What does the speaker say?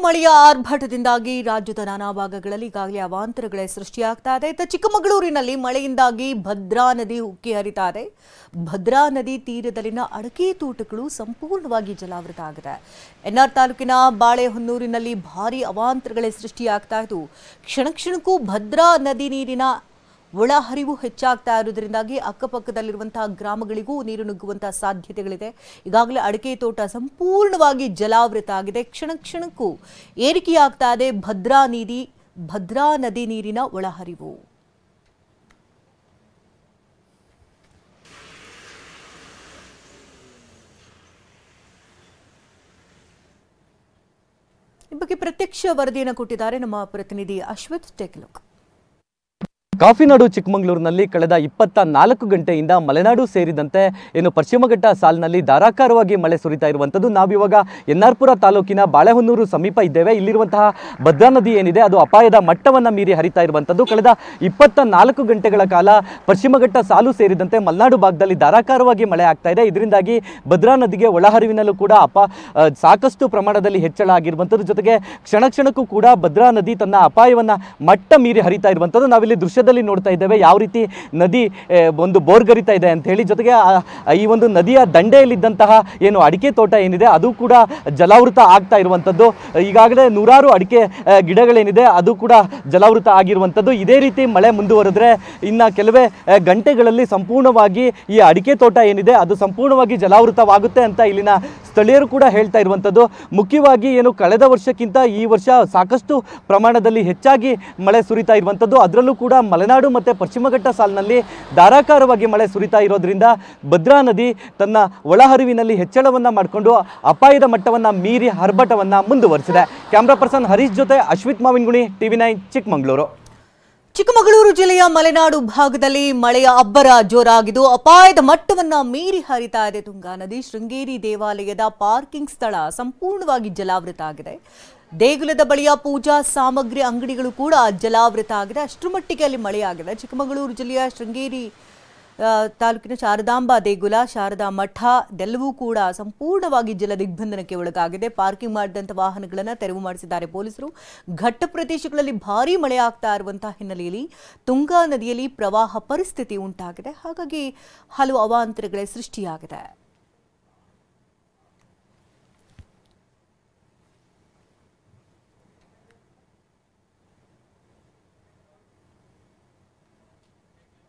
ಮಳೆಯ ಆರ್ಭಟದಿಂದಾಗಿ ರಾಜ್ಯದ ನಾನಾ ಭಾಗಗಳಲ್ಲಿ ಈಗಾಗಲೇ ಅವಾಂತರಗಳೇ ಸೃಷ್ಟಿಯಾಗ್ತಾ ಇದೆ. ಚಿಕ್ಕಮಗಳೂರಿನಲ್ಲಿ ಮಳೆಯಿಂದಾಗಿ ಭದ್ರಾ ನದಿ ಉಕ್ಕಿ ಹರಿತಾ ಇದೆ. ಭದ್ರಾ ನದಿ ತೀರದಲ್ಲಿನ ಅಡಕೆ ತೋಟಗಳು ಸಂಪೂರ್ಣವಾಗಿ ಜಲಾವೃತ ಆಗಿದೆ. ಎನ್ಆರ್ ತಾಲೂಕಿನ ಬಾಳೆಹೊನ್ನೂರಿನಲ್ಲಿ ಭಾರೀ ಅವಾಂತರಗಳೇ ಸೃಷ್ಟಿಯಾಗ್ತಾ ಇದ್ದು, ಕ್ಷಣ ಕ್ಷಣಕ್ಕೂ ಭದ್ರಾ ನದಿ ನೀರಿನ ಒಳಹರಿವು ಹೆಚ್ಚಾಗ್ತಾ ಇರುವುದರಿಂದಾಗಿ ಅಕ್ಕಪಕ್ಕದಲ್ಲಿರುವಂತಹ ಗ್ರಾಮಗಳಿಗೂ ನೀರು ನುಗ್ಗುವಂತಹ ಸಾಧ್ಯತೆಗಳಿದೆ. ಈಗಾಗಲೇ ಅಡಕೆ ತೋಟ ಸಂಪೂರ್ಣವಾಗಿ ಜಲಾವೃತ ಆಗಿದೆ. ಕ್ಷಣ ಕ್ಷಣಕ್ಕೂ ಏರಿಕೆಯಾಗ್ತಾ ಇದೆ ಭದ್ರಾ ನದಿ ನೀರಿನ ಒಳಹರಿವು. ಈ ಬಗ್ಗೆ ಪ್ರತ್ಯಕ್ಷ ವರದಿಯನ್ನು ಕೊಟ್ಟಿದ್ದಾರೆ ನಮ್ಮ ಪ್ರತಿನಿಧಿ ಅಶ್ವಥ್. Take look. ಕಾಫಿನಾಡು ಚಿಕ್ಕಮಗಳೂರಿನಲ್ಲಿ ಕಳೆದ 24 ಗಂಟೆಯಿಂದ ಮಲೆನಾಡು ಸೇರಿದಂತೆ ಏನು ಪಶ್ಚಿಮ ಘಟ್ಟ ಸಾಲಿನಲ್ಲಿ ಧಾರಾಕಾರವಾಗಿ ಮಳೆ ಸುರಿತಾ ಇರುವಂಥದ್ದು. ನಾವಿವಾಗ ಎನ್ಆರ್ಪುರ ತಾಲೂಕಿನ ಬಾಳೆಹೊನ್ನೂರು ಸಮೀಪ ಇದ್ದೇವೆ. ಇಲ್ಲಿರುವಂತಹ ಭದ್ರಾ ನದಿ ಏನಿದೆ ಅದು ಅಪಾಯದ ಮಟ್ಟವನ್ನು ಮೀರಿ ಹರಿತಾ ಇರುವಂಥದ್ದು. ಕಳೆದ 24 ಗಂಟೆಗಳ ಕಾಲ ಪಶ್ಚಿಮ ಘಟ್ಟ ಸಾಲು ಸೇರಿದಂತೆ ಮಲೆನಾಡು ಭಾಗದಲ್ಲಿ ಧಾರಾಕಾರವಾಗಿ ಮಳೆ ಆಗ್ತಾ ಇದೆ. ಇದರಿಂದಾಗಿ ಭದ್ರಾ ನದಿಗೆ ಒಳಹರಿವಿನಲ್ಲೂ ಕೂಡ ಸಾಕಷ್ಟು ಪ್ರಮಾಣದಲ್ಲಿ ಹೆಚ್ಚಳ ಆಗಿರುವಂಥದ್ದು. ಜೊತೆಗೆ ಕ್ಷಣ ಕ್ಷಣಕ್ಕೂ ಕೂಡ ಭದ್ರಾ ನದಿ ತನ್ನ ಅಪಾಯವನ್ನು ಮಟ್ಟ ಮೀರಿ ಹರಿತಾ ಇರುವಂಥದ್ದು. ನಾವಿಲ್ಲಿ ದೃಶ್ಯದಲ್ಲಿ ನೋಡ್ತಾ ಇದ್ದೇವೆ ಯಾವ ರೀತಿ ನದಿ ಒಂದು ಬೋರ್ಗರಿತಾ ಇದೆ ಅಂತ ಹೇಳಿ. ಜೊತೆಗೆ ಈ ಒಂದು ನದಿಯ ದಂಡೆಯಲ್ಲಿದ್ದಂತಹ ಏನು ಅಡಿಕೆ ತೋಟ ಏನಿದೆ ಅದು ಕೂಡ ಜಲಾವೃತ ಆಗ್ತಾ ಇರುವಂಥದ್ದು. ಈಗಾಗಲೇ ನೂರಾರು ಅಡಿಕೆ ಗಿಡಗಳೇನಿದೆ ಅದು ಕೂಡ ಜಲಾವೃತ ಆಗಿರುವಂಥದ್ದು. ಇದೇ ರೀತಿ ಮಳೆ ಮುಂದುವರೆದ್ರೆ ಇನ್ನು ಕೆಲವೇ ಗಂಟೆಗಳಲ್ಲಿ ಸಂಪೂರ್ಣವಾಗಿ ಈ ಅಡಿಕೆ ತೋಟ ಏನಿದೆ ಅದು ಸಂಪೂರ್ಣವಾಗಿ ಜಲಾವೃತವಾಗುತ್ತೆ ಅಂತ ಇಲ್ಲಿನ ಸ್ಥಳೀಯರು ಕೂಡ ಹೇಳ್ತಾ ಇರುವಂಥದ್ದು. ಮುಖ್ಯವಾಗಿ ಏನು ಕಳೆದ ವರ್ಷಕ್ಕಿಂತ ಈ ವರ್ಷ ಸಾಕಷ್ಟು ಪ್ರಮಾಣದಲ್ಲಿ ಹೆಚ್ಚಾಗಿ ಮಳೆ ಸುರಿತಾ ಇರುವಂಥದ್ದು. ಅದರಲ್ಲೂ ಕೂಡ ಮಲೆನಾಡು ಮತ್ತು ಪಶ್ಚಿಮ ಘಟ್ಟ ಸಾಲಿನಲ್ಲಿ ಧಾರಾಕಾರವಾಗಿ ಮಳೆ ಸುರಿತಾ ಇರೋದ್ರಿಂದ ಭದ್ರಾ ನದಿ ತನ್ನ ಒಳಹರಿವಿನಲ್ಲಿ ಹೆಚ್ಚಳವನ್ನು ಮಾಡಿಕೊಂಡು ಅಪಾಯದ ಮಟ್ಟವನ್ನು ಮೀರಿ ಆರ್ಭಟವನ್ನು ಮುಂದುವರಿಸಿದೆ. ಕ್ಯಾಮ್ರಾ ಪರ್ಸನ್ ಹರೀಶ್ ಜೊತೆ ಅಶ್ವಿತ್ ಮಾವಿನಗುಣಿ, TV9 ಚಿಕ್ಕಮಗಳೂರು. ಚಿಕ್ಕಮಗಳೂರು ಜಿಲ್ಲೆಯ ಮಲೆನಾಡು ಭಾಗದಲ್ಲಿ ಮಳೆಯ ಅಬ್ಬರ ಜೋರಾಗಿದ್ದು ಅಪಾಯದ ಮಟ್ಟವನ್ನ ಮೀರಿ ಹರಿತಾ ಇದೆ ತುಂಗಾ ನದಿ. ಶೃಂಗೇರಿ ದೇವಾಲಯದ ಪಾರ್ಕಿಂಗ್ ಸ್ಥಳ ಸಂಪೂರ್ಣವಾಗಿ ಜಲಾವೃತ ಆಗಿದೆ. ದೇಗುಲದ ಬಳಿಯ ಪೂಜಾ ಸಾಮಗ್ರಿ ಅಂಗಡಿಗಳು ಕೂಡ ಜಲಾವೃತ ಆಗಿದೆ. ಅಷ್ಟರ ಮಟ್ಟಿಗೆ ಅಲ್ಲಿ ಮಳೆಯಾಗಿದೆ. ಚಿಕ್ಕಮಗಳೂರು ಜಿಲ್ಲೆಯ ಶೃಂಗೇರಿ ತಾಲೂಕಿನ ಶಾರದಾಂಬಾ ದೇಗುಲ, ಶಾರದಾ ಮಠ ಇದೆಲ್ಲವೂ ಕೂಡ ಸಂಪೂರ್ಣವಾಗಿ ಜಲ ದಿಗ್ಬಂಧನಕ್ಕೆ ಒಳಗಾಗಿದೆ. ಪಾರ್ಕಿಂಗ್ ಮಾಡಿದಂಥ ವಾಹನಗಳನ್ನು ತೆರವು ಮಾಡಿಸಿದ್ದಾರೆ ಪೊಲೀಸರು. ಘಟ್ಟ ಪ್ರದೇಶಗಳಲ್ಲಿ ಭಾರೀ ಮಳೆ ಆಗ್ತಾ ಇರುವಂತಹ ಹಿನ್ನೆಲೆಯಲ್ಲಿ ತುಂಗಾ ನದಿಯಲ್ಲಿ ಪ್ರವಾಹ ಪರಿಸ್ಥಿತಿ ಉಂಟಾಗಿದೆ. ಹಾಗಾಗಿ ಹಲವು ಅವಾಂತರಗಳೇ ಸೃಷ್ಟಿಯಾಗಿದೆ.